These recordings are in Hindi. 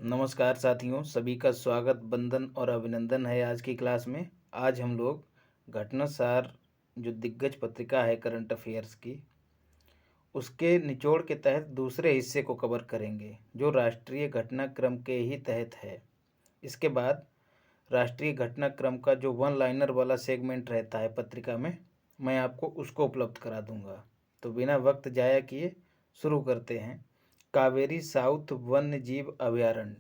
नमस्कार साथियों, सभी का स्वागत, वंदन और अभिनंदन है आज की क्लास में। आज हम लोग घटनासार जो दिग्गज पत्रिका है करंट अफेयर्स की, उसके निचोड़ के तहत दूसरे हिस्से को कवर करेंगे जो राष्ट्रीय घटनाक्रम के ही तहत है। इसके बाद राष्ट्रीय घटनाक्रम का जो वन लाइनर वाला सेगमेंट रहता है पत्रिका में, मैं आपको उसको उपलब्ध करा दूंगा। तो बिना वक्त जाया किए शुरू करते हैं। कावेरी साउथ वन्य जीव अभयारण्य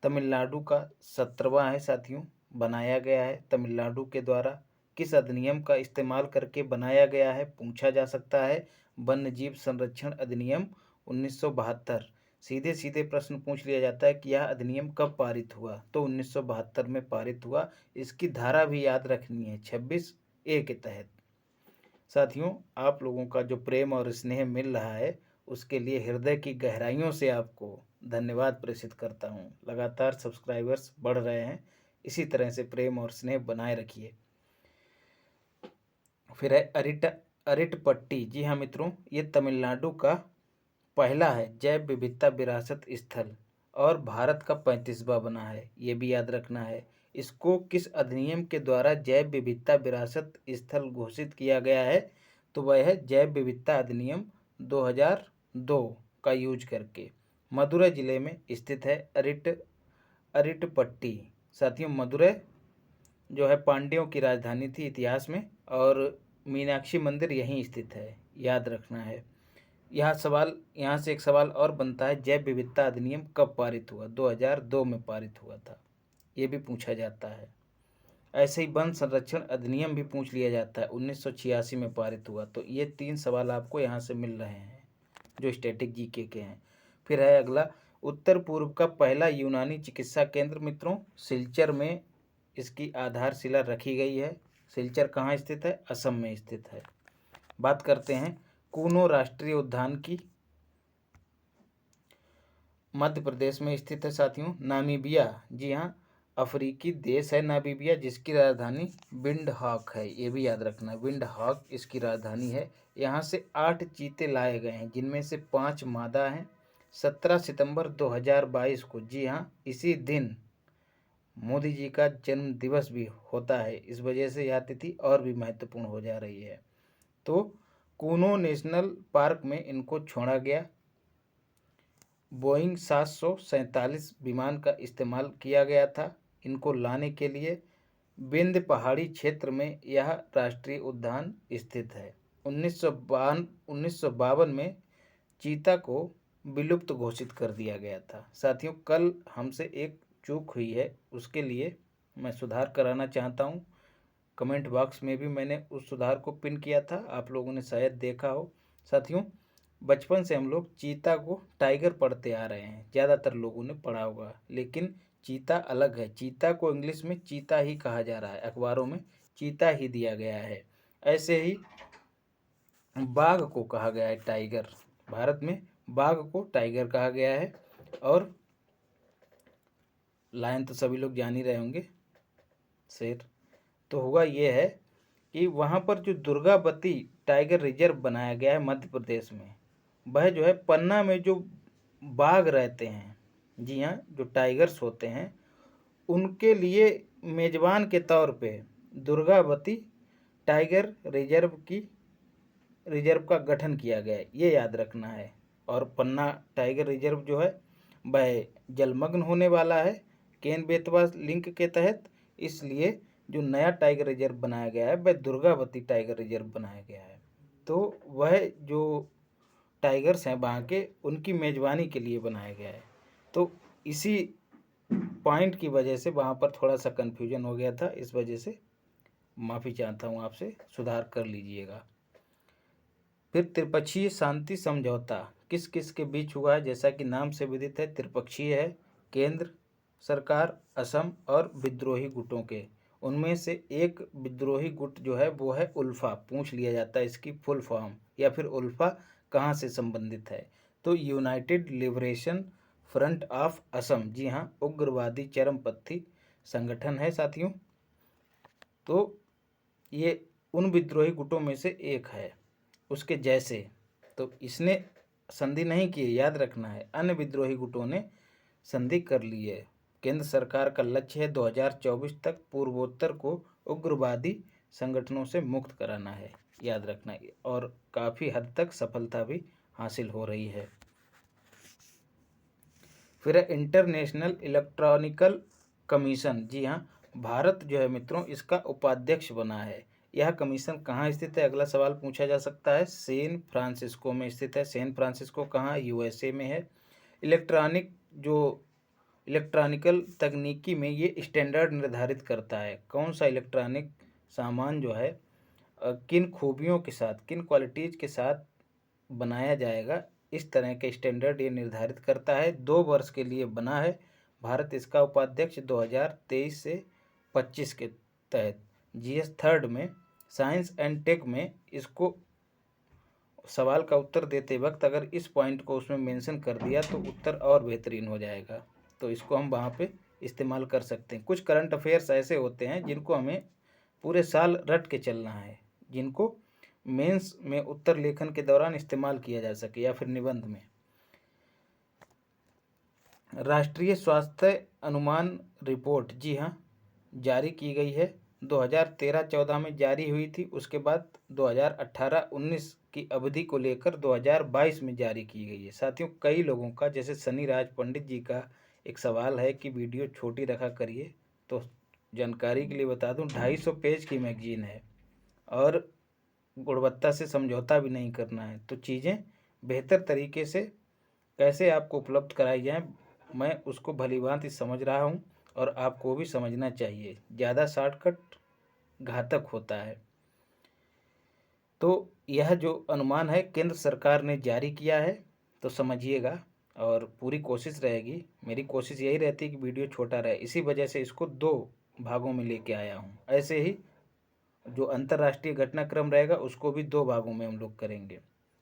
तमिलनाडु का 17वां है साथियों, बनाया गया है तमिलनाडु के द्वारा। किस अधिनियम का इस्तेमाल करके बनाया गया है, पूछा जा सकता है। वन्य जीव संरक्षण अधिनियम 1972। सीधे सीधे प्रश्न पूछ लिया जाता है कि यह अधिनियम कब पारित हुआ, तो 1972 में पारित हुआ। इसकी धारा भी याद रखनी है, 26A के तहत। साथियों, आप लोगों का जो प्रेम और स्नेह मिल रहा है उसके लिए हृदय की गहराइयों से आपको धन्यवाद प्रेषित करता हूँ। लगातार सब्सक्राइबर्स बढ़ रहे हैं, इसी तरह से प्रेम और स्नेह बनाए रखिए। फिर है अरिटपट्टी। जी हाँ मित्रों, ये तमिलनाडु का पहला है जैव विविधता विरासत स्थल और भारत का 35वां बना है, ये भी याद रखना है। इसको किस अधिनियम के द्वारा जैव विविधता विरासत स्थल घोषित किया गया है, तो वह है जैव विविधता अधिनियम 2002 का यूज करके। मदुरै जिले में स्थित है अरिटपट्टी। साथियों, मदुरै जो है पांड्यों की राजधानी थी इतिहास में, और मीनाक्षी मंदिर यहीं स्थित है, याद रखना है। यहाँ से एक सवाल और बनता है, जैव विविधता अधिनियम कब पारित हुआ? 2002 में पारित हुआ था, ये भी पूछा जाता है। ऐसे ही वन संरक्षण अधिनियम भी पूछ लिया जाता है, 1986 में पारित हुआ। तो ये 3 सवाल आपको यहाँ से मिल रहे हैं जो स्टैटिक जीके के हैं। फिर है अगला, उत्तर पूर्व का पहला यूनानी चिकित्सा केंद्र। मित्रों, सिलचर में इसकी आधारशिला रखी गई है। सिलचर कहाँ स्थित है? असम में स्थित है। बात करते हैं कूनो राष्ट्रीय उद्यान की, मध्य प्रदेश में स्थित है साथियों। नामीबिया, जी हाँ, अफ्रीकी देश है नामीबिया, जिसकी राजधानी विंडहॉक है, ये भी याद रखना है, विंडहॉक इसकी राजधानी है। यहाँ से 8 चीते लाए गए हैं, जिनमें से 5 मादा हैं। 17 सितंबर 2022 को, जी हाँ, इसी दिन मोदी जी का जन्म दिवस भी होता है, इस वजह से यह तिथि और भी महत्वपूर्ण हो जा रही है। तो कूनो नेशनल पार्क में इनको छोड़ा गया। बोइंग 747 विमान का इस्तेमाल किया गया था इनको लाने के लिए। विंध्य पहाड़ी क्षेत्र में यह राष्ट्रीय उद्यान स्थित है। 1952 में चीता को विलुप्त घोषित कर दिया गया था। साथियों, कल हमसे एक चूक हुई है, उसके लिए मैं सुधार कराना चाहता हूँ। कमेंट बॉक्स में भी मैंने उस सुधार को पिन किया था, आप लोगों ने शायद देखा हो। साथियों, बचपन से हम लोग चीता को टाइगर पढ़ते आ रहे हैं, ज़्यादातर लोगों ने पढ़ा होगा, लेकिन चीता अलग है। चीता को इंग्लिश में चीता ही कहा जा रहा है, अखबारों में चीता ही दिया गया है। ऐसे ही बाघ को कहा गया है टाइगर, भारत में बाघ को टाइगर कहा गया है। और लायन तो सभी लोग जान ही रहे होंगे, शेर। तो हुआ ये है कि वहाँ पर जो दुर्गावती टाइगर रिजर्व बनाया गया है मध्य प्रदेश में, वह जो है पन्ना में जो बाघ रहते हैं, जी हाँ, जो टाइगर्स होते हैं, उनके लिए मेज़बान के तौर पे दुर्गावती टाइगर रिजर्व का गठन किया गया है, ये याद रखना है। और पन्ना टाइगर रिजर्व जो है वह जलमग्न होने वाला है केन बेतवा लिंक के तहत, इसलिए जो नया टाइगर रिजर्व बनाया गया है वह दुर्गावती टाइगर रिजर्व बनाया गया है। तो वह जो टाइगर्स हैं वहाँ के, उनकी मेज़बानी के लिए बनाया गया है। तो इसी पॉइंट की वजह से वहाँ पर थोड़ा सा कन्फ्यूजन हो गया था, इस वजह से माफ़ी चाहता हूँ आपसे, सुधार कर लीजिएगा। फिर त्रिपक्षीय शांति समझौता किस किस के बीच हुआ है? जैसा कि नाम से विदित है, त्रिपक्षीय है, केंद्र सरकार, असम और विद्रोही गुटों के। उनमें से एक विद्रोही गुट जो है वो है उल्फा, पूछ लिया जाता है इसकी फुल फॉर्म, या फिर उल्फा कहाँ से संबंधित है, तो United Liberation Front of Assam. जी हाँ, उग्रवादी चरमपंथी संगठन है साथियों। तो ये उन विद्रोही गुटों में से एक है, उसके जैसे। तो इसने संधि नहीं की है, याद रखना है। अन्य विद्रोही गुटों ने संधि कर ली है। केंद्र सरकार का लक्ष्य है 2024 तक पूर्वोत्तर को उग्रवादी संगठनों से मुक्त कराना है, याद रखना है। और काफ़ी हद तक सफलता भी हासिल हो रही है। फिर इंटरनेशनल इलेक्ट्रॉनिकल कमीशन, जी हाँ, भारत जो है मित्रों इसका उपाध्यक्ष बना है। यह कमीशन कहाँ स्थित है, अगला सवाल पूछा जा सकता है। सैन फ्रांसिस्को में स्थित है। सैन फ्रांसिस्को कहाँ, यूएसए में है। इलेक्ट्रॉनिकल तकनीकी में ये स्टैंडर्ड निर्धारित करता है कौन सा इलेक्ट्रॉनिक सामान जो है किन खूबियों के साथ, किन क्वालिटीज़ के साथ बनाया जाएगा, इस तरह के स्टैंडर्ड ये निर्धारित करता है। 2 वर्ष के लिए बना है। भारत इसका उपाध्यक्ष 2023 से 25 के तहत। जीएस थर्ड में साइंस एंड टेक में इसको सवाल का उत्तर देते वक्त अगर इस पॉइंट को उसमें मेंशन कर दिया तो उत्तर और बेहतरीन हो जाएगा, तो इसको हम वहाँ पे इस्तेमाल कर सकते हैं। कुछ करंट अफेयर्स ऐसे होते हैं जिनको हमें पूरे साल रट के चलना है, जिनको मेंस में उत्तर लेखन के दौरान इस्तेमाल किया जा सके या फिर निबंध में। राष्ट्रीय स्वास्थ्य अनुमान रिपोर्ट, जी हाँ, जारी की गई है। 2013-14 में जारी हुई थी, उसके बाद 2018-19 की अवधि को लेकर 2022 में जारी की गई है। साथियों, कई लोगों का, जैसे सनी राज पंडित जी का एक सवाल है कि वीडियो छोटी रखा करिए, तो जानकारी के लिए बता दूं 250 पेज की मैगजीन है और गुणवत्ता से समझौता भी नहीं करना है। तो चीज़ें बेहतर तरीके से कैसे आपको उपलब्ध कराई जाएं, मैं उसको भलीभांति समझ रहा हूं और आपको भी समझना चाहिए। ज़्यादा शॉर्टकट घातक होता है। तो यह जो अनुमान है केंद्र सरकार ने जारी किया है, तो समझिएगा और पूरी कोशिश रहेगी, मेरी कोशिश यही रहती है कि वीडियो छोटा रहे, इसी वजह से इसको 2 भागों में लेके आया हूँ। ऐसे ही जो अंतर्राष्ट्रीय घटनाक्रम रहेगा उसको भी 2 भागों में हम लोग करेंगे।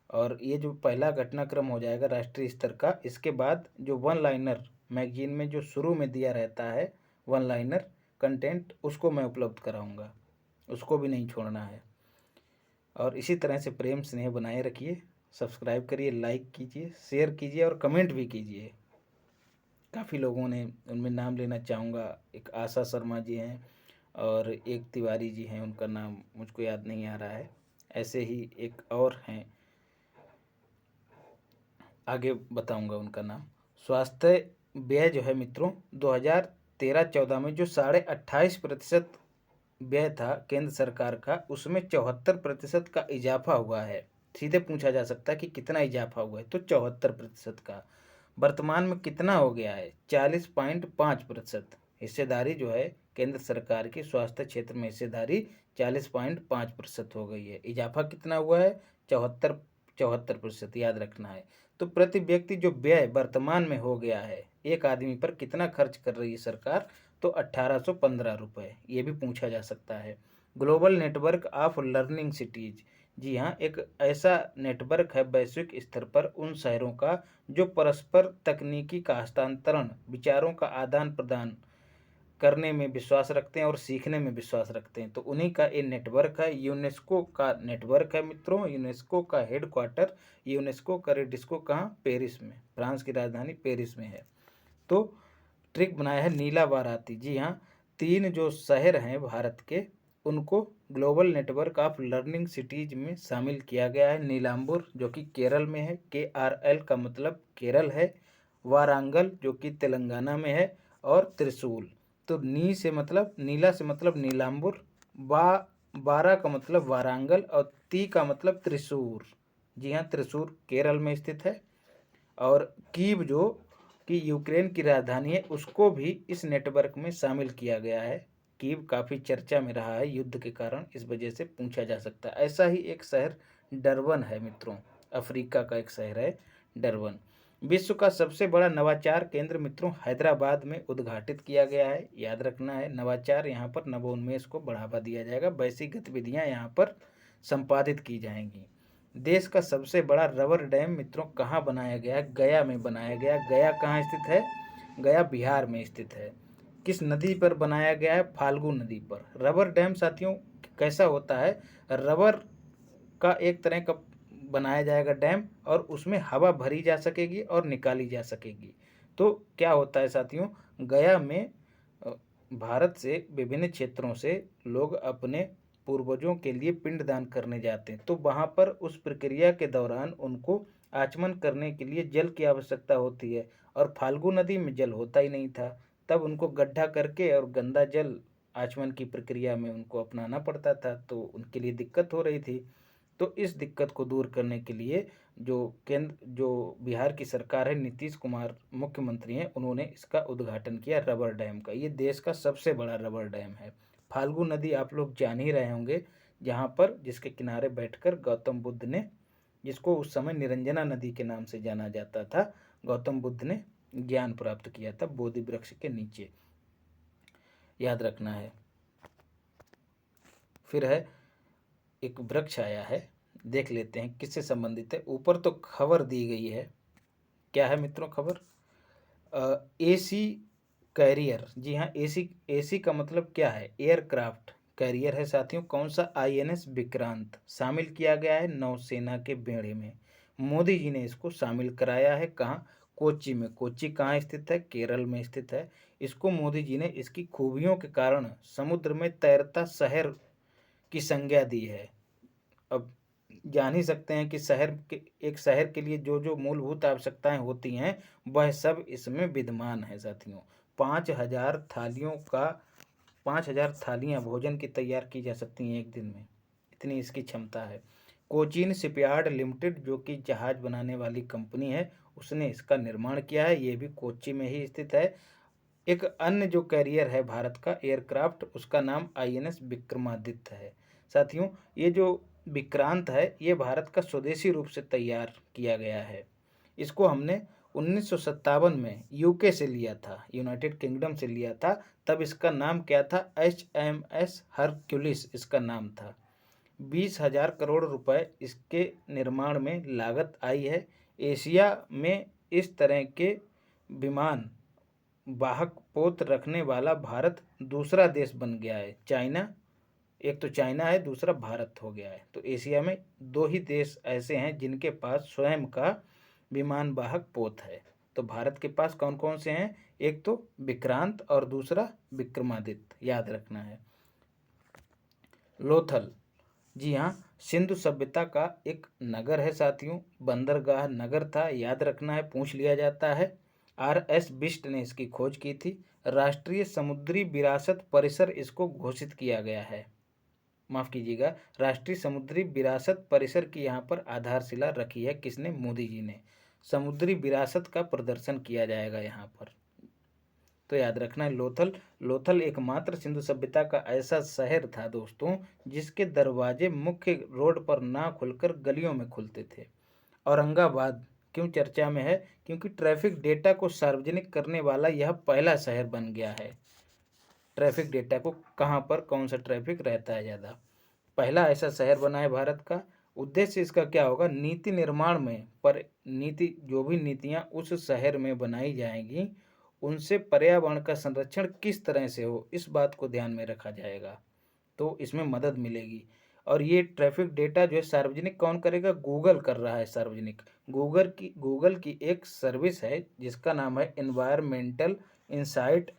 और ये जो पहला घटनाक्रम हो जाएगा राष्ट्रीय स्तर का, इसके बाद जो वन लाइनर मैगजीन में जो शुरू में दिया रहता है वन लाइनर कंटेंट, उसको मैं उपलब्ध कराऊंगा, उसको भी नहीं छोड़ना है। और इसी तरह से प्रेम स्नेह बनाए रखिए, सब्सक्राइब करिए, लाइक कीजिए, शेयर कीजिए और कमेंट भी कीजिए। काफ़ी लोगों ने, उनमें नाम लेना चाहूँगा, एक आशा शर्मा जी हैं और एक तिवारी जी हैं, उनका नाम मुझको याद नहीं आ रहा है। ऐसे ही एक और हैं, आगे बताऊंगा उनका नाम। स्वास्थ्य व्यय जो है मित्रों 2013-14 में जो 28.5% व्यय था केंद्र सरकार का, उसमें 74% का इजाफा हुआ है। सीधे पूछा जा सकता है कि कितना इजाफा हुआ है, तो 74% का। वर्तमान में कितना हो गया है, 40.5%। हिस्सेदारी जो है केंद्र सरकार की स्वास्थ्य क्षेत्र में हिस्सेदारी 40.5% हो गई है। इजाफा कितना हुआ है, 74%, याद रखना है। तो प्रति व्यक्ति जो व्यय वर्तमान में हो गया है, एक आदमी पर कितना खर्च कर रही है सरकार, तो 1815 रुपये, ये भी पूछा जा सकता है। Global network of learning cities, जी हाँ, एक ऐसा नेटवर्क है वैश्विक स्तर पर उन शहरों का जो परस्पर तकनीकी का हस्तांतरण, विचारों का आदान प्रदान करने में विश्वास रखते हैं और सीखने में विश्वास रखते हैं। तो उन्हीं का ये नेटवर्क है, यूनेस्को का नेटवर्क है मित्रों। यूनेस्को का हेडक्वार्टर, यूनेस्को का रेडिस्को कहाँ, पेरिस में, फ्रांस की राजधानी पेरिस में है। तो ट्रिक बनाया है नीला बाराती, जी हाँ, 3 जो शहर हैं भारत के, उनको global network of learning cities में शामिल किया गया है। नीलांबुर जो कि केरल में है, KRL का मतलब केरल है, वारांगल जो कि तेलंगाना में है, और त्रिशूल। तो नी से मतलब, नीला से मतलब नीलांबुर, बारा का मतलब वारांगल और ती का मतलब त्रिशूर। जी हाँ, त्रिशूर केरल में स्थित है। और कीव जो कि यूक्रेन की राजधानी है, उसको भी इस नेटवर्क में शामिल किया गया है। कीव काफ़ी चर्चा में रहा है युद्ध के कारण, इस वजह से पूछा जा सकता है। ऐसा ही एक शहर डरबन है मित्रों, अफ्रीका का एक शहर है डरबन। विश्व का सबसे बड़ा नवाचार केंद्र मित्रों हैदराबाद में उद्घाटित किया गया है, याद रखना है। नवाचार, यहाँ पर नवोन्मेष को बढ़ावा दिया जाएगा, वैसी गतिविधियाँ यहाँ पर संपादित की जाएंगी। देश का सबसे बड़ा रबर डैम मित्रों कहाँ बनाया गया है, गया में बनाया गया। गया कहाँ स्थित है, गया बिहार में स्थित है। किस नदी पर बनाया गया है, फाल्गु नदी पर। रबर डैम साथियों कैसा होता है, रबर का एक तरह का बनाया जाएगा डैम, और उसमें हवा भरी जा सकेगी और निकाली जा सकेगी। तो क्या होता है साथियों, गया में भारत से विभिन्न क्षेत्रों से लोग अपने पूर्वजों के लिए पिंडदान करने जाते हैं। तो वहाँ पर उस प्रक्रिया के दौरान उनको आचमन करने के लिए जल की आवश्यकता होती है, और फाल्गु नदी में जल होता ही नहीं था। तब उनको गड्ढा करके और गंदा जल आचमन की प्रक्रिया में उनको अपनाना पड़ता था, तो उनके लिए दिक्कत हो रही थी। तो इस दिक्कत को दूर करने के लिए जो बिहार की सरकार है, नीतीश कुमार मुख्यमंत्री हैं, उन्होंने इसका उद्घाटन किया रबर डैम का। ये देश का सबसे बड़ा रबर डैम है। फाल्गु नदी आप लोग जान ही रहे होंगे, जहाँ पर जिसके किनारे बैठकर गौतम बुद्ध ने, जिसको उस समय निरंजना नदी के नाम से जाना जाता था, गौतम बुद्ध ने ज्ञान प्राप्त किया था बोधि वृक्ष के नीचे, याद रखना है। फिर है एक वृक्ष आया है, देख लेते हैं किससे संबंधित है। ऊपर तो खबर दी गई है, क्या है मित्रों खबर? AC career. जी हाँ, एसी, एसी का मतलब क्या है? एयरक्राफ्ट कैरियर है साथियों। कौन सा? आईएनएस विक्रांत शामिल किया गया है नौसेना के बेड़े में। मोदी जी ने इसको शामिल कराया है। कहाँ? कोच्चि में। कोच्चि कहाँ स्थित है? केरल में स्थित है। इसको मोदी जी ने इसकी खूबियों के कारण समुद्र में तैरता शहर की संज्ञा दी है। अब जान ही सकते हैं कि एक शहर के लिए जो जो मूलभूत आवश्यकताएं होती हैं, वह सब इसमें विद्यमान है साथियों। 5,000 थालियों का 5,000 थालियां भोजन की तैयार की जा सकती हैं एक दिन में, इतनी इसकी क्षमता है। कोचीन शिपयार्ड लिमिटेड, जो कि जहाज बनाने वाली कंपनी है, उसने इसका निर्माण किया है। ये भी कोच्चि में ही स्थित है। एक अन्य जो कैरियर है भारत का एयरक्राफ्ट, उसका नाम आईएनएस विक्रमादित्य है साथियों। ये जो विक्रांत है, ये भारत का स्वदेशी रूप से तैयार किया गया है। इसको हमने 1957 में यूके से लिया था, यूनाइटेड किंगडम से लिया था। तब इसका नाम क्या था? HMS हरक्यूलिस इसका नाम था। 20,000 करोड़ रुपए इसके निर्माण में लागत आई है। एशिया में इस तरह के विमान वाहक पोत रखने वाला भारत दूसरा देश बन गया है। चाइना, एक तो चाइना है, दूसरा भारत हो गया है। तो एशिया में दो ही देश ऐसे हैं जिनके पास स्वयं का विमान वाहक पोत है। तो भारत के पास कौन कौन से हैं? एक तो विक्रांत और दूसरा विक्रमादित्य, याद रखना है। लोथल, जी हाँ, सिंधु सभ्यता का एक नगर है साथियों, बंदरगाह नगर था, याद रखना है, पूछ लिया जाता है। RS बिष्ट ने इसकी खोज की थी। राष्ट्रीय समुद्री विरासत परिसर इसको घोषित किया गया है। माफ कीजिएगा, राष्ट्रीय समुद्री विरासत परिसर की यहाँ पर आधारशिला रखी है किसने? मोदी जी ने। समुद्री विरासत का प्रदर्शन किया जाएगा यहाँ पर, तो याद रखना है। लोथल, लोथल एकमात्र सिंधु सभ्यता का ऐसा शहर था दोस्तों, जिसके दरवाजे मुख्य रोड पर ना खुलकर गलियों में खुलते थे। औरंगाबाद क्यों चर्चा में है? क्योंकि ट्रैफिक डेटा को सार्वजनिक करने वाला यह पहला शहर बन गया है। ट्रैफिक डेटा को कहाँ पर कौन सा ट्रैफिक रहता है ज़्यादा, पहला ऐसा शहर बना है भारत का। उद्देश्य इसका क्या होगा? नीति निर्माण में, पर नीति, जो भी नीतियाँ उस शहर में बनाई जाएंगी, उनसे पर्यावरण का संरक्षण किस तरह से हो, इस बात को ध्यान में रखा जाएगा, तो इसमें मदद मिलेगी। और ये ट्रैफिक डेटा जो है सार्वजनिक कौन करेगा? गूगल कर रहा है सार्वजनिक। गूगल की एक सर्विस है जिसका नाम है एनवायरमेंटल इंसाइट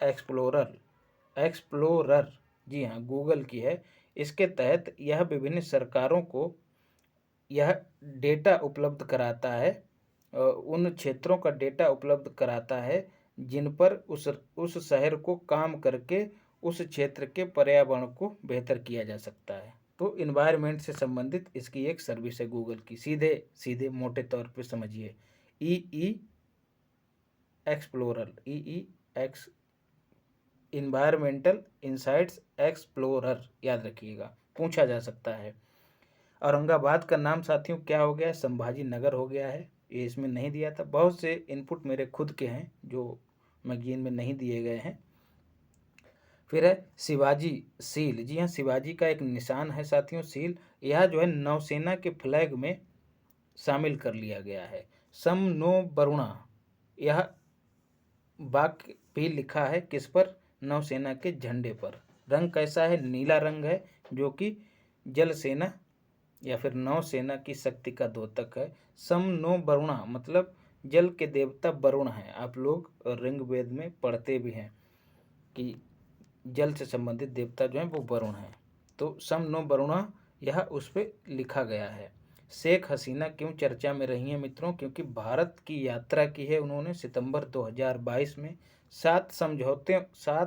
एक्सप्लोरर। जी हाँ, गूगल की है। इसके तहत यह विभिन्न सरकारों को यह डेटा उपलब्ध कराता है, उन क्षेत्रों का डेटा उपलब्ध कराता है जिन पर उस शहर को काम करके उस क्षेत्र के पर्यावरण को बेहतर किया जा सकता है। तो इन्वायरमेंट से संबंधित इसकी एक सर्विस है गूगल की, सीधे सीधे मोटे तौर पे समझिए। ई एक्सप्लोरर, ई एक्स इन्वायरमेंटल इंसाइट्स एक्सप्लोरर, याद रखिएगा, पूछा जा सकता है। औरंगाबाद का नाम साथियों क्या हो गया? संभाजी नगर हो गया है। ये इसमें नहीं दिया था, बहुत से इनपुट मेरे खुद के हैं जो मैगजीन में नहीं दिए गए हैं। फिर है शिवाजी सील। जी हाँ, शिवाजी का एक निशान है साथियों, सील। यह जो है नौसेना के फ्लैग में शामिल कर लिया गया है। सम नो वरुणा, यह वाक्य भी लिखा है किस पर? नौसेना के झंडे पर। रंग कैसा है? नीला रंग है, जो कि जल सेना या फिर नौसेना की शक्ति का द्योतक है। सम नो वरुणा मतलब जल के देवता वरुण हैं। आप लोग ऋग्वेद में पढ़ते भी हैं कि जल से संबंधित देवता जो हैं वो वरुण हैं। तो सम नो वरुणा यह उस पर लिखा गया है। शेख हसीना क्यों चर्चा में रही हैं मित्रों? क्योंकि भारत की यात्रा की है उन्होंने। सितंबर 2022 में 7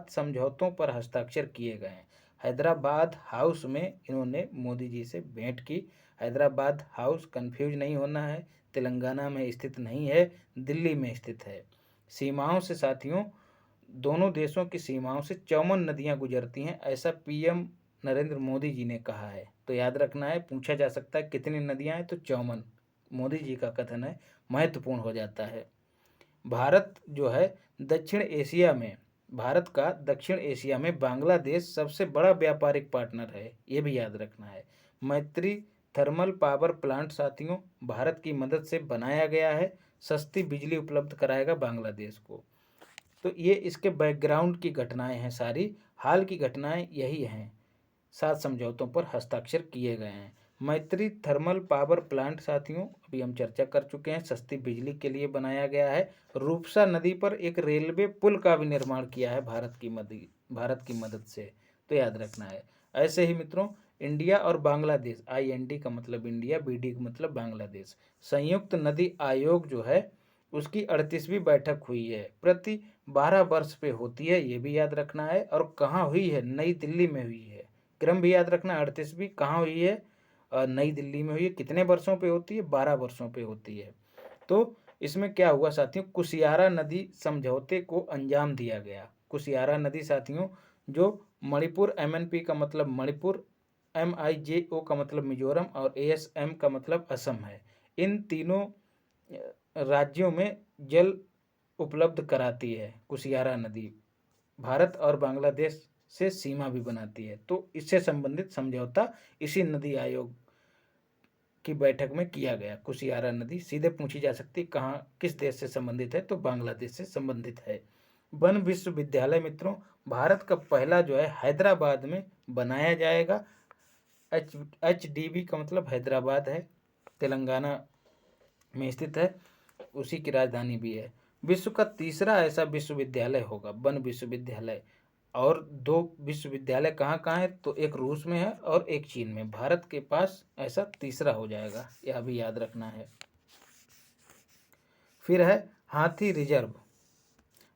समझौतों पर हस्ताक्षर किए गए हैं। हैदराबाद हाउस में इन्होंने मोदी जी से भेंट की। हैदराबाद हाउस कंफ्यूज नहीं होना है, तेलंगाना में स्थित नहीं है, दिल्ली में स्थित है। सीमाओं से साथियों, दोनों देशों की सीमाओं से 54 नदियां गुजरती हैं, ऐसा पीएम नरेंद्र मोदी जी ने कहा है। तो याद रखना है, पूछा जा सकता है कितनी नदियां हैं, तो 54। मोदी जी का कथन है, महत्वपूर्ण हो जाता है। भारत जो है दक्षिण एशिया में भारत का दक्षिण एशिया में बांग्लादेश सबसे बड़ा व्यापारिक पार्टनर है, ये भी याद रखना है। मैत्री थर्मल पावर प्लांट साथियों भारत की मदद से बनाया गया है, सस्ती बिजली उपलब्ध कराएगा बांग्लादेश को। तो ये इसके बैकग्राउंड की घटनाएं हैं, सारी हाल की घटनाएं यही हैं। 7 समझौतों पर हस्ताक्षर किए गए हैं। मैत्री थर्मल पावर प्लांट साथियों अभी हम चर्चा कर चुके हैं, सस्ती बिजली के लिए बनाया गया है। रूपसा नदी पर एक रेलवे पुल का भी निर्माण किया है भारत की मदद से, तो याद रखना है। ऐसे ही मित्रों, इंडिया और बांग्लादेश, IND का मतलब इंडिया, BD का मतलब बांग्लादेश, संयुक्त नदी आयोग जो है उसकी 38वीं बैठक हुई है। प्रति 12 वर्ष पे होती है, ये भी याद रखना है। और कहाँ हुई है? नई दिल्ली में हुई है। क्रम भी याद रखना, 38वीं कहाँ हुई है? नई दिल्ली में हुई है। कितने वर्षों पे होती है? 12 वर्षों पे होती है। तो इसमें क्या हुआ साथियों, कुशियारा नदी समझौते को अंजाम दिया गया। कुशियारा नदी साथियों जो मणिपुर, MNP का मतलब मणिपुर, MIJO का मतलब मिजोरम और ASM का मतलब असम है, इन तीनों राज्यों में जल उपलब्ध कराती है कुशियारा नदी। भारत और बांग्लादेश से सीमा भी बनाती है। तो इससे संबंधित समझौता इसी नदी आयोग की बैठक में किया गया। कुशियारा नदी सीधे पूछी जा सकती, कहाँ किस देश से संबंधित है? तो बांग्लादेश से संबंधित है। वन विश्वविद्यालय मित्रों भारत का पहला जो है हैदराबाद में बनाया जाएगा। HDB का मतलब हैदराबाद है, तेलंगाना में स्थित है, उसी की राजधानी भी है। विश्व का तीसरा ऐसा विश्वविद्यालय होगा वन विश्वविद्यालय। और 2 विश्वविद्यालय कहाँ कहाँ है? तो एक रूस में है और एक चीन में। भारत के पास ऐसा तीसरा हो जाएगा, यह भी याद रखना है। फिर है हाथी रिजर्व।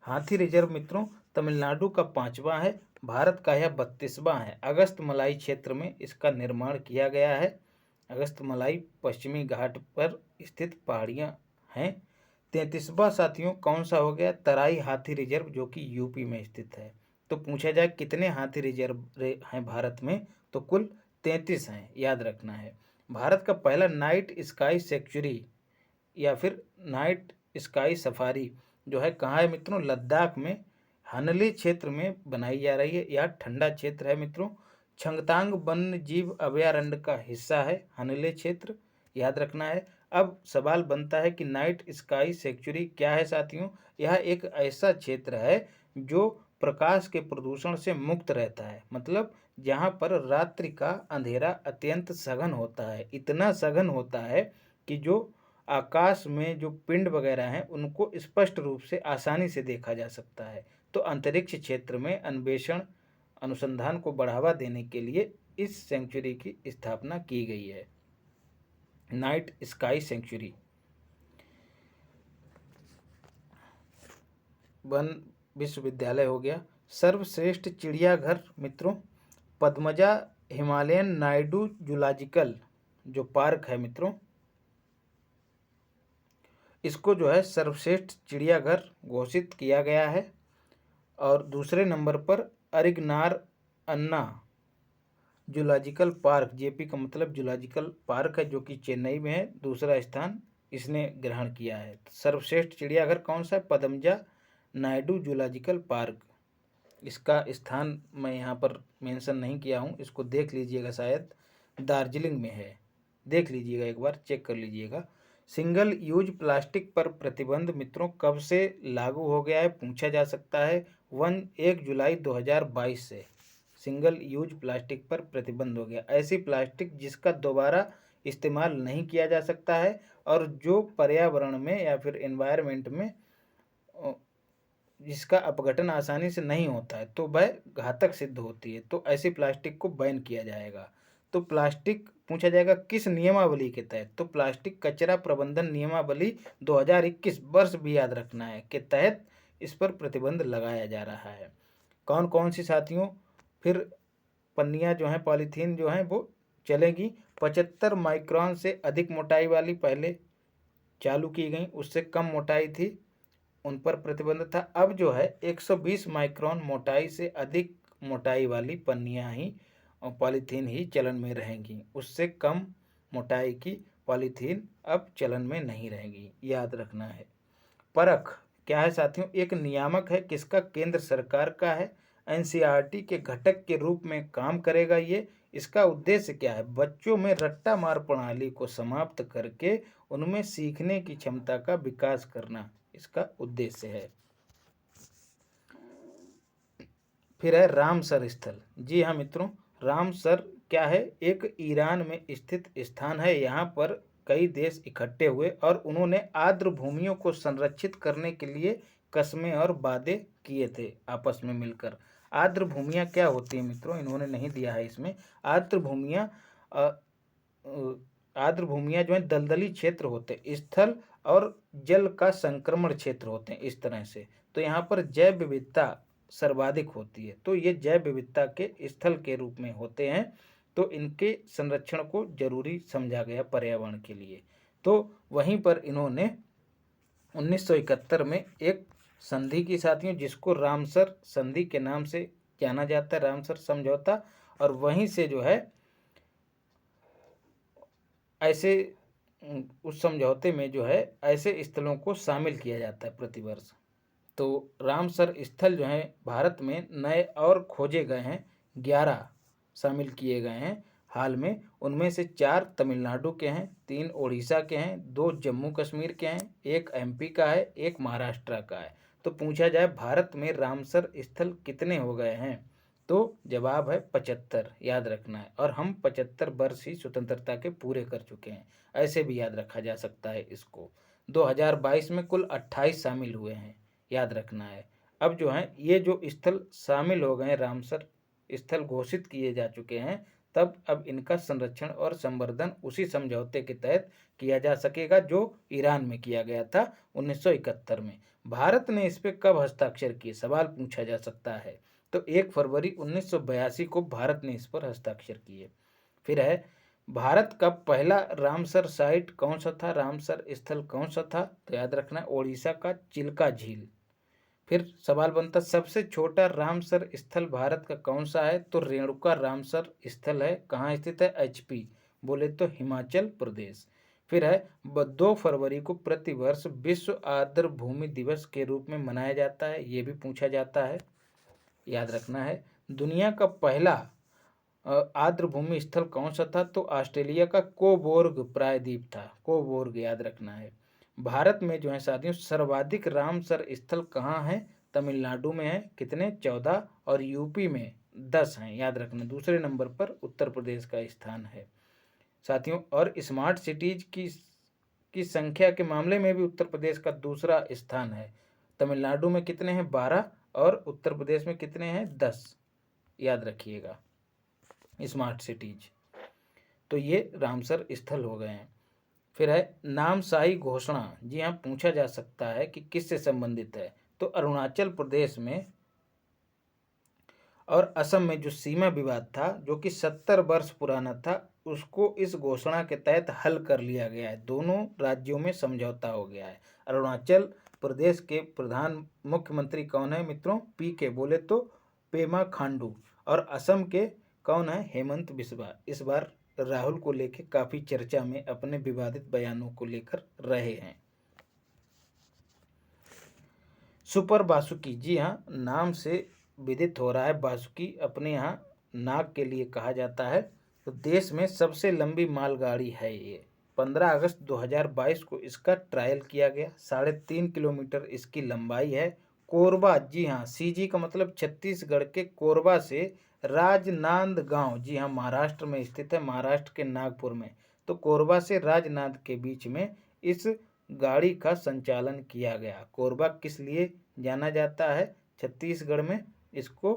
हाथी रिजर्व मित्रों तमिलनाडु का 5वां है, भारत का यह 32वां है। अगस्त मलाई क्षेत्र में इसका निर्माण किया गया है। अगस्त मलाई पश्चिमी घाट पर स्थित पहाड़ियाँ हैं। 33वां साथियों कौन सा हो गया? तराई हाथी रिजर्व, जो कि यूपी में स्थित है। तो पूछा जाए कितने हाथी रिजर्व हैं भारत में? तो कुल 33 हैं, याद रखना है। भारत का पहला नाइट स्काई सेंचुरी या फिर नाइट स्काई सफारी जो है कहाँ है मित्रों? लद्दाख में हनली क्षेत्र में बनाई जा रही है। यह ठंडा क्षेत्र है मित्रों। छंगतांग वन्य जीव अभयारण्य का हिस्सा है हनले क्षेत्र, याद रखना है। अब सवाल बनता है कि नाइट स्काई सेंचुरी क्या है साथियों? यह एक ऐसा क्षेत्र है जो प्रकाश के प्रदूषण से मुक्त रहता है, मतलब जहाँ पर रात्रि का अंधेरा अत्यंत सघन होता है, इतना सघन होता है कि जो आकाश में जो पिंड वगैरह हैं उनको स्पष्ट रूप से आसानी से देखा जा सकता है। तो अंतरिक्ष क्षेत्र में अन्वेषण अनुसंधान को बढ़ावा देने के लिए इस सेंचुरी की स्थापना की गई है, नाइट स्काई सेंचुरी। वन विश्वविद्यालय हो गया। सर्वश्रेष्ठ चिड़ियाघर मित्रों पद्मजा हिमालयन नायडू जूलॉजिकल जो पार्क है मित्रों, इसको जो है सर्वश्रेष्ठ चिड़ियाघर घोषित किया गया है। और दूसरे नंबर पर अरिगनार अन्ना जूलॉजिकल पार्क, JP का मतलब जूलॉजिकल पार्क है, जो कि चेन्नई में है, दूसरा स्थान इसने ग्रहण किया है। सर्वश्रेष्ठ चिड़ियाघर कौन सा है? Padmaja Naidu zoological park. इसका स्थान मैं यहाँ पर मेंशन नहीं किया हूँ, इसको देख लीजिएगा, शायद दार्जिलिंग में है, देख लीजिएगा, एक बार चेक कर लीजिएगा। सिंगल यूज प्लास्टिक पर प्रतिबंध मित्रों कब से लागू हो गया है? पूछा जा सकता है। 1 जुलाई 2022 से सिंगल यूज प्लास्टिक पर प्रतिबंध हो गया। ऐसी प्लास्टिक जिसका दोबारा इस्तेमाल नहीं किया जा सकता है और जो पर्यावरण में या फिर एनवायरनमेंट में जिसका अपघटन आसानी से नहीं होता है तो वह घातक सिद्ध होती है, तो ऐसी प्लास्टिक को बैन किया जाएगा। तो प्लास्टिक पूछा जाएगा किस नियमावली के तहत, तो प्लास्टिक कचरा प्रबंधन नियमावली 2021 वर्ष भी याद रखना है के तहत इस पर प्रतिबंध लगाया जा रहा है। कौन कौन सी साथियों फिर पन्नियाँ जो हैं पॉलीथीन जो हैं वो चलेगी। 75 माइक्रोन से अधिक मोटाई वाली पहले चालू की गई, उससे कम मोटाई थी उन पर प्रतिबंध था। अब जो है 120 माइक्रोन मोटाई से अधिक मोटाई वाली पन्नियाँ ही और पॉलीथीन ही चलन में रहेंगी, उससे कम मोटाई की पॉलीथीन अब चलन में नहीं रहेगी, याद रखना है। परख क्या है साथियों, एक नियामक है किसका, केंद्र सरकार का है। एनसीईआरटी के घटक के रूप में काम करेगा ये। इसका उद्देश्य क्या है, बच्चों में रट्टा मार प्रणाली को समाप्त करके उनमें सीखने की क्षमता का विकास करना इसका उद्देश्य है। फिर है रामसर स्थल। जी हाँ मित्रों, रामसर क्या है, एक ईरान में स्थित स्थान है। यहाँ पर कई देश इकट्ठे हुए और उन्होंने आर्द्र भूमियों को संरक्षित करने के लिए कस्में और वादे किए थे आपस में मिलकर। आर्द्र भूमियाँ क्या होती हैं मित्रों, इन्होंने नहीं दिया है इसमें। आर्द्र भूमियाँ आर्द्र भूमियाँ जो है दलदली क्षेत्र होते हैं, स्थल और जल का संक्रमण क्षेत्र होते हैं इस तरह से। तो यहाँ पर जैव विविधता सर्वाधिक होती है, तो ये जैव विविधता के स्थल के रूप में होते हैं, तो इनके संरक्षण को जरूरी समझा गया पर्यावरण के लिए। तो वहीं पर इन्होंने 1971 में एक संधि की साथियों, जिसको रामसर संधि के नाम से जाना जाता है, रामसर समझौता। और वहीं से जो है ऐसे उस समझौते में जो है ऐसे स्थलों को शामिल किया जाता है प्रतिवर्ष। तो रामसर स्थल जो हैं भारत में नए और खोजे गए हैं, 11 शामिल किए गए हैं हाल में। उनमें से 4 तमिलनाडु के हैं, 3 उड़ीसा के हैं, 2 जम्मू कश्मीर के हैं, 1 एमपी का है, 1 महाराष्ट्र का है। तो पूछा जाए भारत में रामसर स्थल कितने हो गए हैं, तो जवाब है 75, याद रखना है। और हम 75 वर्ष ही स्वतंत्रता के पूरे कर चुके हैं, ऐसे भी याद रखा जा सकता है इसको। 2022 में कुल 28 शामिल हुए हैं, याद रखना है। अब जो है ये जो स्थल शामिल हो गए, रामसर स्थल घोषित किए जा चुके हैं, तब अब इनका संरक्षण और संवर्धन उसी समझौते के तहत किया जा सकेगा जो ईरान में किया गया था 1971 में। भारत ने इस पर कब हस्ताक्षर किए, सवाल पूछा जा सकता है। तो 1 फरवरी 1982 को भारत ने इस पर हस्ताक्षर किए। फिर है भारत का पहला रामसर साइट कौन सा था, रामसर स्थल कौन सा था, तो याद रखना उड़ीसा का चिल्का झील। फिर सवाल बनता सबसे छोटा रामसर स्थल भारत का कौन सा है, तो रेणुका रामसर स्थल है। कहाँ स्थित है, एचपी, बोले तो हिमाचल प्रदेश। फिर है 2 फरवरी को प्रतिवर्ष विश्व आर्द्र भूमि दिवस के रूप में मनाया जाता है, ये भी पूछा जाता है, याद रखना है। दुनिया का पहला आर्द्र भूमि स्थल कौन सा था, तो ऑस्ट्रेलिया का कोबोर्ग प्रायद्वीप था, कोबोर्ग, याद रखना है। भारत में जो है साथियों सर्वाधिक रामसर स्थल कहाँ हैं, तमिलनाडु में है, कितने, 14, और यूपी में 10 हैं, याद रखना। दूसरे नंबर पर उत्तर प्रदेश का स्थान है साथियों। और स्मार्ट सिटीज की संख्या के मामले में भी उत्तर प्रदेश का दूसरा स्थान है। तमिलनाडु में कितने हैं, 12, और उत्तर प्रदेश में कितने हैं, 10, याद रखिएगा स्मार्ट सिटीज। तो ये रामसर स्थल हो गए हैं। फिर है नामसाई घोषणा। जी हाँ, पूछा जा सकता है कि किससे संबंधित है, तो अरुणाचल प्रदेश में और असम में जो सीमा विवाद था जो कि 70 वर्ष पुराना था, उसको इस घोषणा के तहत हल कर लिया गया है। दोनों राज्यों में समझौता हो गया है। अरुणाचल प्रदेश के प्रधान मुख्यमंत्री कौन है मित्रों, पीके, बोले तो पेमा खांडू। और असम के कौन है, हेमंत बिस्वा। इस बार राहुल को लेकर काफ़ी चर्चा में अपने विवादित बयानों को लेकर रहे हैं। सुपर बासुकी, जी हाँ, नाम से विदित हो रहा है। बासुकी अपने यहाँ नाग के लिए कहा जाता है। तो देश में सबसे लंबी मालगाड़ी है ये। 15 अगस्त 2022 को इसका ट्रायल किया गया। 3.5 किलोमीटर इसकी लंबाई है। कोरबा, जी हाँ, सीजी का मतलब छत्तीसगढ़ के कोरबा से राजनांदगांव, जी हाँ, महाराष्ट्र में स्थित है, महाराष्ट्र के नागपुर में तो कोरबा से राजनांद के बीच में इस गाड़ी का संचालन किया गया। कोरबा किस लिए जाना जाता है छत्तीसगढ़ में? इसको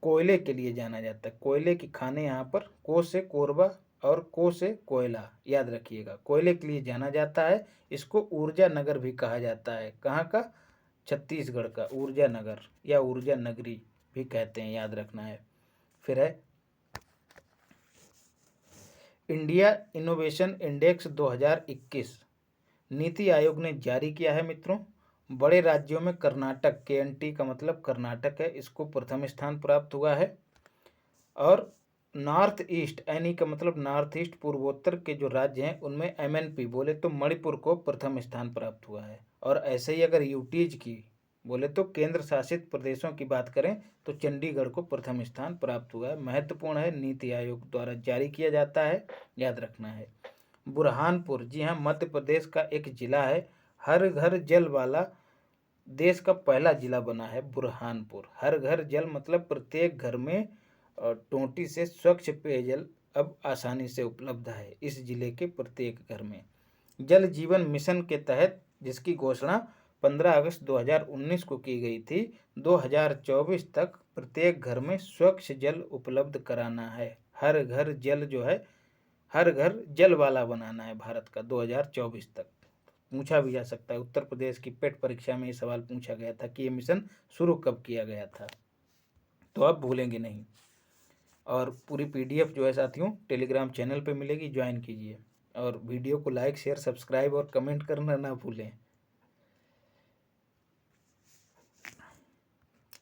कोयले के लिए जाना जाता है। कोयले की खाने यहाँ पर, को से कोरबा और को से कोयला, याद रखिएगा, कोयले के लिए जाना जाता है। इसको ऊर्जा नगर भी कहा जाता है। कहाँ का? छत्तीसगढ़ का ऊर्जा नगर या ऊर्जा नगरी भी कहते हैं, याद रखना है। फिर है India innovation index 2021 NITI Aayog ने जारी किया है मित्रों। बड़े राज्यों में कर्नाटक, KNT का मतलब कर्नाटक है, इसको प्रथम स्थान प्राप्त हुआ है। और नॉर्थ ईस्ट, NE का मतलब नॉर्थ ईस्ट, पूर्वोत्तर के जो राज्य हैं उनमें MNP बोले तो मणिपुर को प्रथम स्थान प्राप्त हुआ है। और ऐसे ही अगर यूटीज की बोले तो केंद्र शासित प्रदेशों की बात करें तो चंडीगढ़ को प्रथम स्थान प्राप्त हुआ है। महत्वपूर्ण है, नीति आयोग द्वारा जारी किया जाता है, याद रखना है। बुरहानपुर, जी हाँ, मध्य प्रदेश का एक जिला है। हर घर जल वाला देश का पहला जिला बना है बुरहानपुर। हर घर जल मतलब प्रत्येक घर में टोंटी से स्वच्छ पेयजल अब आसानी से उपलब्ध है इस जिले के प्रत्येक घर में। जल जीवन मिशन के तहत, जिसकी घोषणा 15 अगस्त 2019 को की गई थी, 2024 तक प्रत्येक घर में स्वच्छ जल उपलब्ध कराना है। हर घर जल जो है, हर घर जल वाला बनाना है भारत का 2024 तक। पूछा भी जा सकता है, उत्तर प्रदेश की पेट परीक्षा में ये सवाल पूछा गया था कि ये मिशन शुरू कब किया गया था, तो आप भूलेंगे नहीं। और पूरी PDF जो है साथियों टेलीग्राम चैनल पे मिलेगी, ज्वाइन कीजिए। और वीडियो को लाइक, शेयर, सब्सक्राइब और कमेंट करना ना भूलें।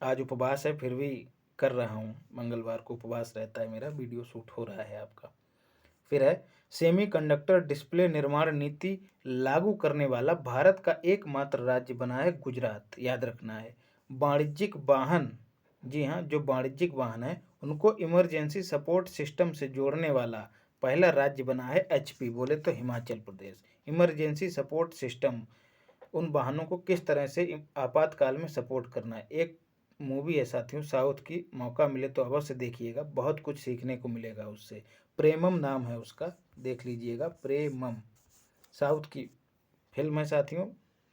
आज उपवास है, फिर भी कर रहा हूँ, मंगलवार को उपवास रहता है मेरा, वीडियो शूट हो रहा है आपका। फिर है सेमीकंडक्टर डिस्प्ले निर्माण नीति लागू करने वाला भारत का एकमात्र राज्य बना है गुजरात, याद रखना है। वाणिज्यिक वाहन, जी हाँ, जो वाणिज्यिक वाहन है उनको इमरजेंसी सपोर्ट सिस्टम से जोड़ने वाला पहला राज्य बना है HP, बोले तो Himachal Pradesh. Emergency support system, उन वाहनों को किस तरह से आपातकाल में सपोर्ट करना है। एक मूवी है साथियों साउथ की, मौका मिले तो अवश्य देखिएगा, बहुत कुछ सीखने को मिलेगा उससे। प्रेमम नाम है उसका, देख लीजिएगा, प्रेमम, साउथ की फिल्म है साथियों,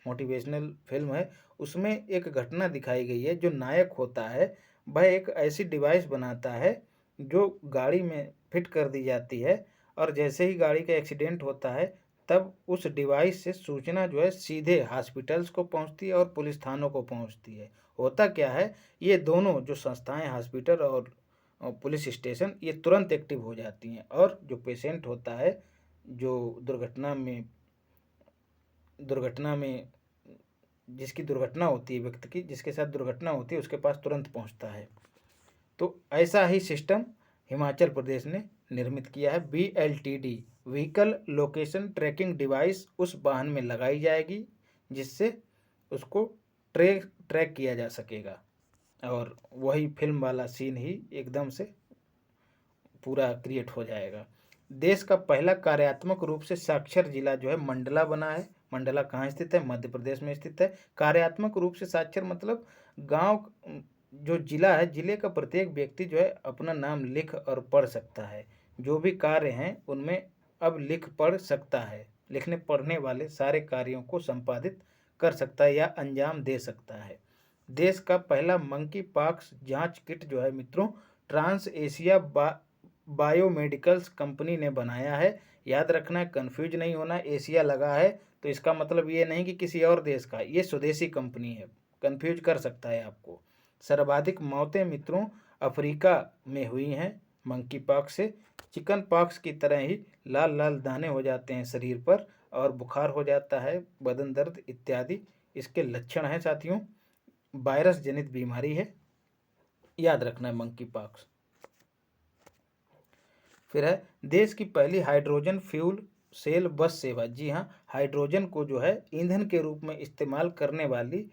मोटिवेशनल फिल्म है। उसमें एक घटना दिखाई गई है, जो नायक होता है वह एक ऐसी डिवाइस बनाता है जो गाड़ी में फिट कर दी जाती है, और जैसे ही गाड़ी का एक्सीडेंट होता है तब उस डिवाइस से सूचना जो है सीधे हॉस्पिटल्स को पहुंचती है और पुलिस थानों को पहुंचती है। होता क्या है, ये दोनों जो संस्थाएं, हॉस्पिटल और पुलिस स्टेशन, ये तुरंत एक्टिव हो जाती हैं, और जो पेशेंट होता है, जो दुर्घटना में जिसकी दुर्घटना होती है, व्यक्ति की जिसके साथ दुर्घटना होती है, उसके पास तुरंत पहुंचता है। तो ऐसा ही सिस्टम हिमाचल प्रदेश ने निर्मित किया है। VLTD, vehicle location tracking device, उस वाहन में लगाई जाएगी जिससे उसको ट्रैक किया जा सकेगा। और वही फिल्म वाला सीन ही एकदम से पूरा क्रिएट हो जाएगा। देश का पहला कार्यात्मक रूप से साक्षर जिला जो है मंडला बना है। मंडला कहाँ स्थित है? मध्य प्रदेश में स्थित है। कार्यात्मक रूप से साक्षर मतलब गांव, जो जिला है, जिले का प्रत्येक व्यक्ति जो है अपना नाम लिख और पढ़ सकता है। जो भी कार्य हैं उनमें अब लिख पढ़ सकता है, लिखने पढ़ने वाले सारे कार्यों को संपादित कर सकता है या अंजाम दे सकता है। देश का पहला मंकी पॉक्स जांच किट जो है मित्रों, ट्रांस एशिया बायोमेडिकल्स कंपनी ने बनाया है। याद रखना है, कंफ्यूज नहीं होना। एशिया लगा है तो इसका मतलब ये नहीं कि किसी और देश का, ये स्वदेशी कंपनी है, कंफ्यूज कर सकता है आपको। सर्वाधिक मौतें मित्रों अफ्रीका में हुई हैं मंकी पॉक्स से। चिकन पॉक्स की तरह ही लाल लाल दाने हो जाते हैं शरीर पर, और बुखार हो जाता है, बदन दर्द इत्यादि इसके लक्षण हैं साथियों। वायरस जनित बीमारी है, याद रखना है मंकी पॉक्स। फिर है देश की पहली हाइड्रोजन फ्यूल सेल बस सेवा। जी हाँ, हाइड्रोजन को जो है ईंधन के रूप में इस्तेमाल करने वाली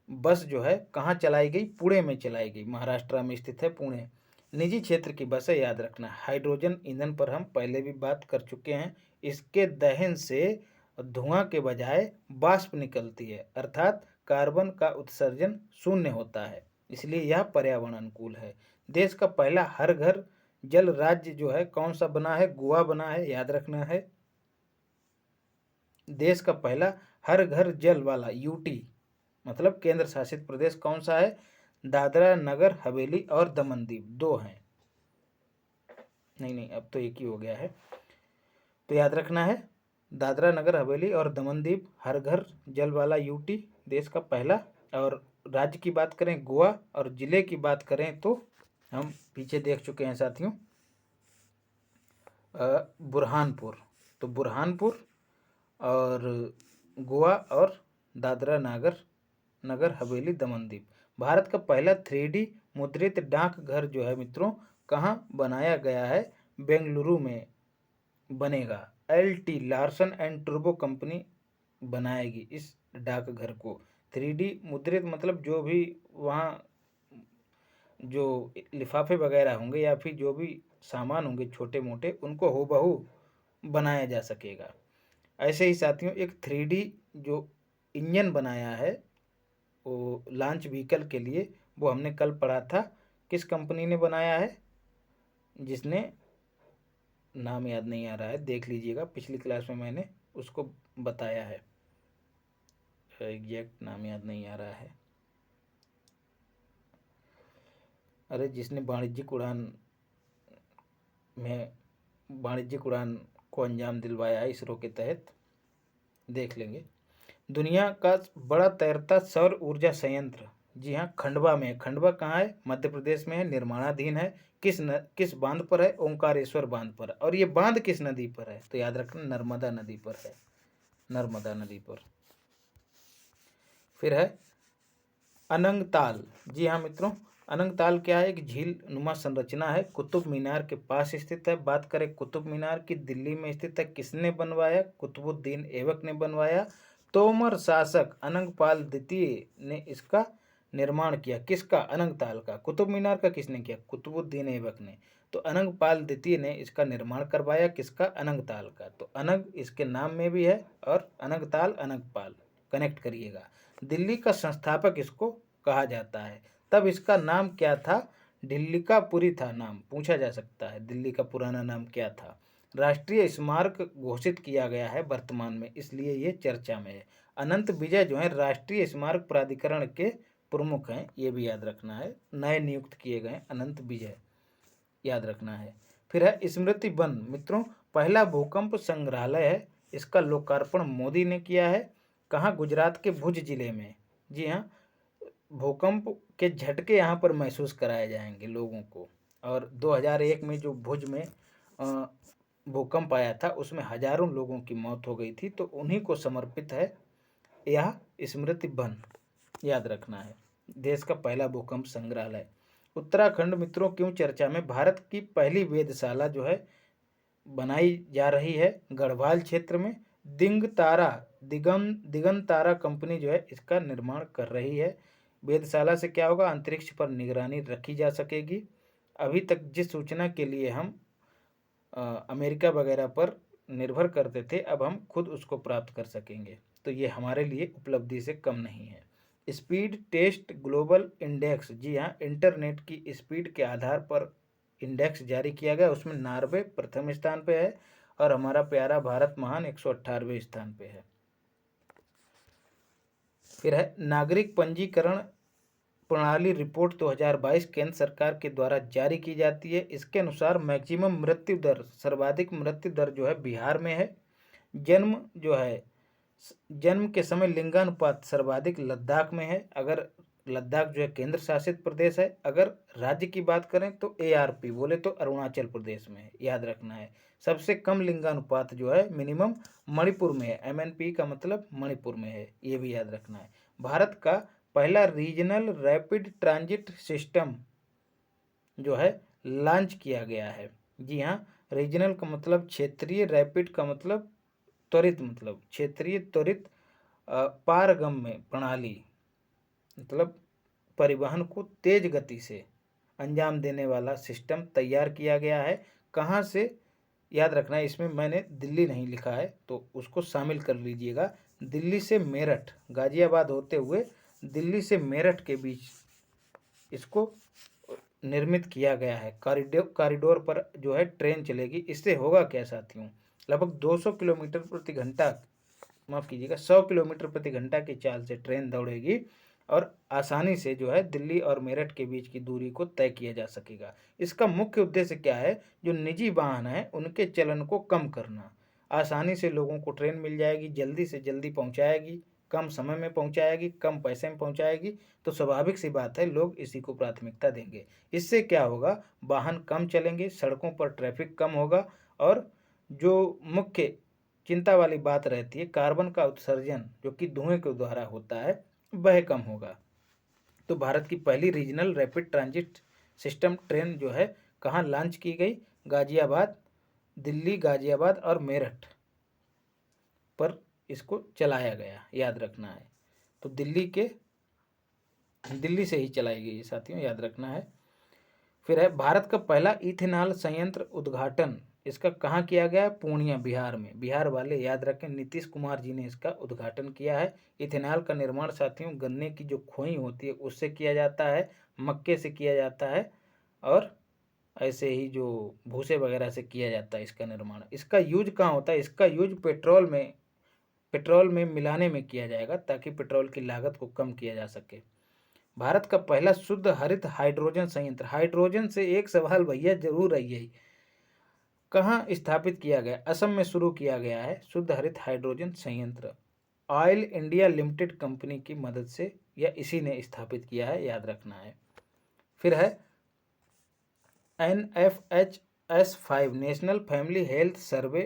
बस जो है कहाँ चलाई गई? पुणे में चलाई गई, महाराष्ट्र में स्थित है पुणे। निजी क्षेत्र की बस है, याद रखना। हाइड्रोजन ईंधन पर हम पहले भी बात कर चुके हैं। इसके दहन से धुआं के बजाय वाष्प निकलती है, अर्थात कार्बन का उत्सर्जन शून्य होता है, इसलिए यह पर्यावरण अनुकूल है। देश का पहला हर घर जल राज्य जो है कौन सा बना है? गोवा बना है, याद रखना है। देश का पहला हर घर जल वाला यूटी मतलब केंद्र शासित प्रदेश कौन सा है? दादरा नगर हवेली और दमन दीव, दो हैं। नहीं नहीं, अब तो एक ही हो गया है। तो याद रखना है, दादरा नगर हवेली और दमन दीव हर घर जल वाला यूटी देश का पहला। और राज्य की बात करें गोवा, और जिले की बात करें तो हम पीछे देख चुके हैं साथियों, बुरहानपुर। तो बुरहानपुर और गोवा और दादरा नगर हवेली दमन दीव। भारत का पहला 3D मुद्रित डाकघर जो है मित्रों कहाँ बनाया गया है? बेंगलुरु में बनेगा। LT लार्सन एंड टुर्बो कंपनी बनाएगी इस डाकघर को। 3D मुद्रित मतलब जो भी वहाँ जो लिफाफे वगैरह होंगे या फिर जो भी सामान होंगे छोटे मोटे, उनको हूबहू बनाया जा सकेगा। ऐसे ही साथियों एक 3D जो इंजन बनाया है वो लॉन्च व्हीकल के लिए, वो हमने कल पढ़ा था। किस कंपनी ने बनाया है? जिसने नाम याद नहीं आ रहा है, देख लीजिएगा, पिछली क्लास में मैंने उसको बताया है, एग्जैक्ट नाम याद नहीं आ रहा है। अरे जिसने वाणिज्यिक उड़ान को अंजाम दिलवाया है इसरो के तहत, देख लेंगे। दुनिया का बड़ा तैरता सौर ऊर्जा संयंत्र, जी हाँ, खंडवा में है। खंडवा कहाँ है? मध्य प्रदेश में है, निर्माणाधीन है। किस बांध पर है? ओंकारेश्वर बांध पर। और ये बांध किस नदी पर है? तो याद रखना नर्मदा नदी पर है, नर्मदा नदी पर। फिर है अनंगताल। जी हाँ मित्रों, अनंगताल क्या है? एक झील नुमा संरचना है, कुतुब मीनार के पास स्थित है। बात करें कुतुब मीनार की, दिल्ली में स्थित है। किसने बनवाया? कुतुबुद्दीन ऐबक ने बनवाया। तोमर शासक अनंगपाल द्वितीय ने इसका निर्माण किया। किसका? अनंगताल का। कुतुब मीनार का किसने किया? कुतुबुद्दीन ऐबक ने। तो अनंगपाल द्वितीय ने इसका निर्माण करवाया। किसका? अनंगताल का। तो अनंग इसके नाम में भी है और अनंगताल अनंगपाल, कनेक्ट करिएगा। दिल्ली का संस्थापक इसको कहा जाता है। तब इसका नाम क्या था? ढिल्लिकापुरी था नाम, पूछा जा सकता है दिल्ली का पुराना नाम क्या था। राष्ट्रीय स्मारक घोषित किया गया है वर्तमान में, इसलिए ये चर्चा में है। अनंत विजय जो है राष्ट्रीय स्मारक प्राधिकरण के प्रमुख हैं, ये भी याद रखना है, नए नियुक्त किए गए अनंत विजय, याद रखना है। फिर है स्मृति वन। मित्रों पहला भूकंप संग्रहालय है, इसका लोकार्पण मोदी ने किया है। कहाँ? गुजरात के भुज जिले में। जी हाँ, भूकंप के झटके यहाँ पर महसूस कराए जाएंगे लोगों को। और 2001 में जो भुज में भूकंप आया था उसमें हजारों लोगों की मौत हो गई थी, तो उन्हीं को समर्पित है यह स्मृति वन, याद रखना है। देश का पहला भूकंप संग्रहालय। उत्तराखंड मित्रों क्यों चर्चा में? भारत की पहली वेधशाला जो है बनाई जा रही है गढ़वाल क्षेत्र में। दिगंतारा कंपनी जो है इसका निर्माण कर रही है। वेधशाला से क्या होगा? अंतरिक्ष पर निगरानी रखी जा सकेगी। अभी तक जिस सूचना के लिए हम अमेरिका वगैरह पर निर्भर करते थे, अब हम खुद उसको प्राप्त कर सकेंगे, तो ये हमारे लिए उपलब्धि से कम नहीं है। स्पीड टेस्ट ग्लोबल इंडेक्स, जी हाँ, इंटरनेट की स्पीड के आधार पर इंडेक्स जारी किया गया, उसमें नॉर्वे प्रथम स्थान पे है और हमारा प्यारा भारत महान 118वें स्थान पे है। फिर है नागरिक पंजीकरण प्रणाली रिपोर्ट 2022 केंद्र सरकार के द्वारा जारी की जाती है। इसके अनुसार मैक्सिमम मृत्यु दर, सर्वाधिक मृत्यु दर जो है बिहार में है। जन्म जो है, जन्म के समय लिंगानुपात सर्वाधिक लद्दाख में है। अगर लद्दाख जो है केंद्र शासित प्रदेश है। अगर राज्य की बात करें तो ARP बोले तो अरुणाचल प्रदेश में है, याद रखना है। सबसे कम लिंगानुपात जो है मिनिमम मणिपुर में है, MNP का मतलब मणिपुर में है, ये भी याद रखना है। भारत का पहला रीजनल रैपिड ट्रांजिट सिस्टम जो है लॉन्च किया गया है। जी हाँ, रीजनल का मतलब क्षेत्रीय, रैपिड का मतलब त्वरित, मतलब क्षेत्रीय त्वरित पारगम्य प्रणाली, मतलब परिवहन को तेज गति से अंजाम देने वाला सिस्टम तैयार किया गया है। कहाँ से? याद रखना है, इसमें मैंने दिल्ली नहीं लिखा है तो उसको शामिल कर लीजिएगा। दिल्ली से मेरठ, गाजियाबाद होते हुए दिल्ली से मेरठ के बीच इसको निर्मित किया गया है। कॉरिडोर पर जो है ट्रेन चलेगी। इससे होगा क्या साथियों? लगभग 200 किलोमीटर प्रति घंटा माफ़ कीजिएगा 100 किलोमीटर प्रति घंटा की चाल से ट्रेन दौड़ेगी और आसानी से जो है दिल्ली और मेरठ के बीच की दूरी को तय किया जा सकेगा। इसका मुख्य उद्देश्य क्या है? जो निजी वाहन हैं उनके चलन को कम करना। आसानी से लोगों को ट्रेन मिल जाएगी, जल्दी से जल्दी पहुंचाएगी, कम समय में पहुंचाएगी, कम पैसे में पहुंचाएगी, तो स्वाभाविक सी बात है लोग इसी को प्राथमिकता देंगे। इससे क्या होगा? वाहन कम चलेंगे, सड़कों पर ट्रैफिक कम होगा और जो मुख्य चिंता वाली बात रहती है कार्बन का उत्सर्जन जो कि धुएं के द्वारा होता है वह कम होगा। तो भारत की पहली regional rapid transit system train जो है कहाँ लॉन्च की गई? गाजियाबाद, दिल्ली, गाजियाबाद और मेरठ पर इसको चलाया गया, याद रखना है। तो दिल्ली से ही चलाई गई साथियों, याद रखना है। फिर है भारत का पहला इथेनॉल संयंत्र उद्घाटन, इसका कहाँ किया गया? पूर्णिया, बिहार में। बिहार वाले याद रखें, नीतीश कुमार जी ने इसका उद्घाटन किया है। इथेनॉल का निर्माण साथियों गन्ने की जो खोई होती है उससे किया जाता है, मक्के से किया जाता है और ऐसे ही जो भूसे वगैरह से किया जाता है इसका निर्माण। इसका यूज कहाँ होता है? इसका यूज पेट्रोल में मिलाने में किया जाएगा ताकि पेट्रोल की लागत को कम किया जा सके। भारत का पहला शुद्ध हरित हाइड्रोजन संयंत्र, हाइड्रोजन से एक सवाल भैया जरूर आई है, कहाँ स्थापित किया गया? असम में शुरू किया गया है शुद्ध हरित हाइड्रोजन संयंत्र। ऑयल इंडिया लिमिटेड कंपनी की मदद से या इसी ने स्थापित किया है, याद रखना है। फिर है NFHS5 national family health survey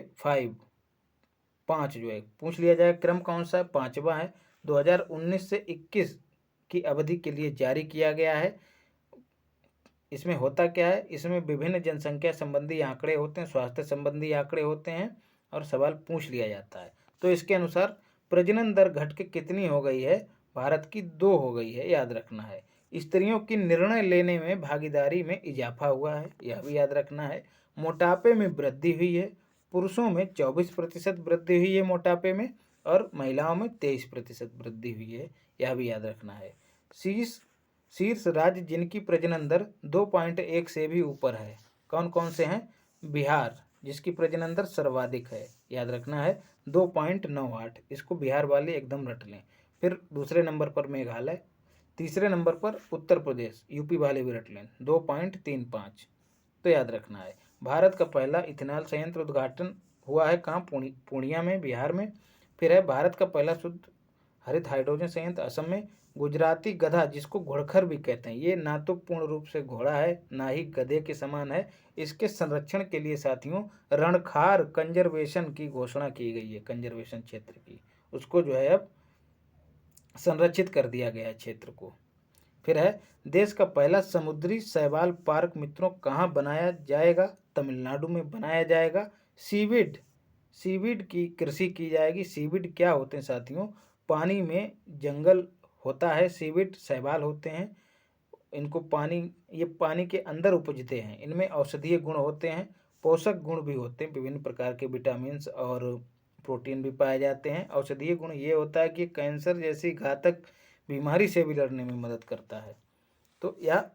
5 जो है पूछ लिया जाए क्रम कौन सा है? 5वां है। 2019 से 21 की अवधि के लिए जारी किया गया है। इसमें होता क्या है? इसमें विभिन्न जनसंख्या संबंधी आंकड़े होते हैं, स्वास्थ्य संबंधी आंकड़े होते हैं और सवाल पूछ लिया जाता है। तो इसके अनुसार प्रजनन दर घट के कितनी हो गई है? भारत की 2 हो गई है, याद रखना है। स्त्रियों की निर्णय लेने में भागीदारी में इजाफा हुआ है, यह भी याद रखना है। मोटापे में वृद्धि हुई है, पुरुषों में 24% वृद्धि हुई है मोटापे में और महिलाओं में 23% वृद्धि हुई है, यह भी याद रखना है। शीर्ष राज्य जिनकी प्रजनन दर 2.1 से भी ऊपर है, कौन कौन से हैं? बिहार, जिसकी प्रजनन दर सर्वाधिक है, याद रखना है 2.98, इसको बिहार वाले एकदम रट लें। फिर दूसरे नंबर पर मेघालय, तीसरे नंबर पर उत्तर प्रदेश, यूपी वाले भी रट लें 2.35, तो याद रखना है। भारत का पहला इथेनॉल संयंत्र उद्घाटन हुआ है कहाँ? पूर्णिया में, बिहार में। फिर है भारत का पहला शुद्ध हरित हाइड्रोजन संयंत्र असम में। गुजराती गधा, जिसको घोड़खर भी कहते हैं, ये ना तो पूर्ण रूप से घोड़ा है ना ही गधे के समान है। इसके संरक्षण के लिए साथियों रणखार कंजर्वेशन की घोषणा की गई है, कंजर्वेशन क्षेत्र की, उसको जो है अब संरक्षित कर दिया गया है क्षेत्र को। फिर है देश का पहला समुद्री शैवाल पार्क मित्रों कहाँ बनाया जाएगा? तमिलनाडु में बनाया जाएगा। सीवीड की कृषि की जाएगी। सीवीड क्या होते हैं साथियों? पानी में जंगल होता है, सीवीड शैवाल होते हैं। इनको ये पानी के अंदर उपजते हैं। इनमें औषधीय गुण होते हैं, पोषक गुण भी होते हैं, विभिन्न प्रकार के विटामिन्स और प्रोटीन भी पाए जाते हैं। औषधीय गुण ये होता है कि कैंसर जैसी घातक बीमारी से भी लड़ने में मदद करता है, तो यह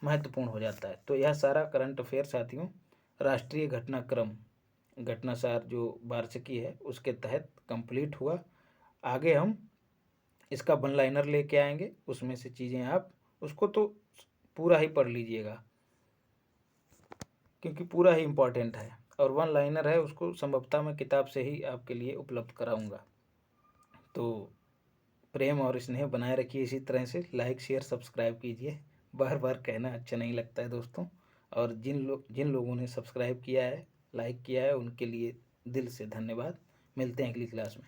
महत्वपूर्ण हो जाता है। तो यह सारा करंट अफेयर साथियों राष्ट्रीय घटनासार जो वार्षिकी है उसके तहत कंप्लीट हुआ। आगे हम इसका वन लाइनर लेके आएंगे, उसमें से चीज़ें आप उसको तो पूरा ही पढ़ लीजिएगा क्योंकि पूरा ही इम्पोर्टेंट है, और वन लाइनर है उसको संभवतः मैं किताब से ही आपके लिए उपलब्ध कराऊंगा। तो प्रेम और स्नेह बनाए रखिए इसी तरह से, लाइक शेयर सब्सक्राइब कीजिए। बार बार कहना अच्छा नहीं लगता है दोस्तों, और जिन लोगों ने सब्सक्राइब किया है, लाइक किया है, उनके लिए दिल से धन्यवाद। मिलते हैं अगली क्लास में।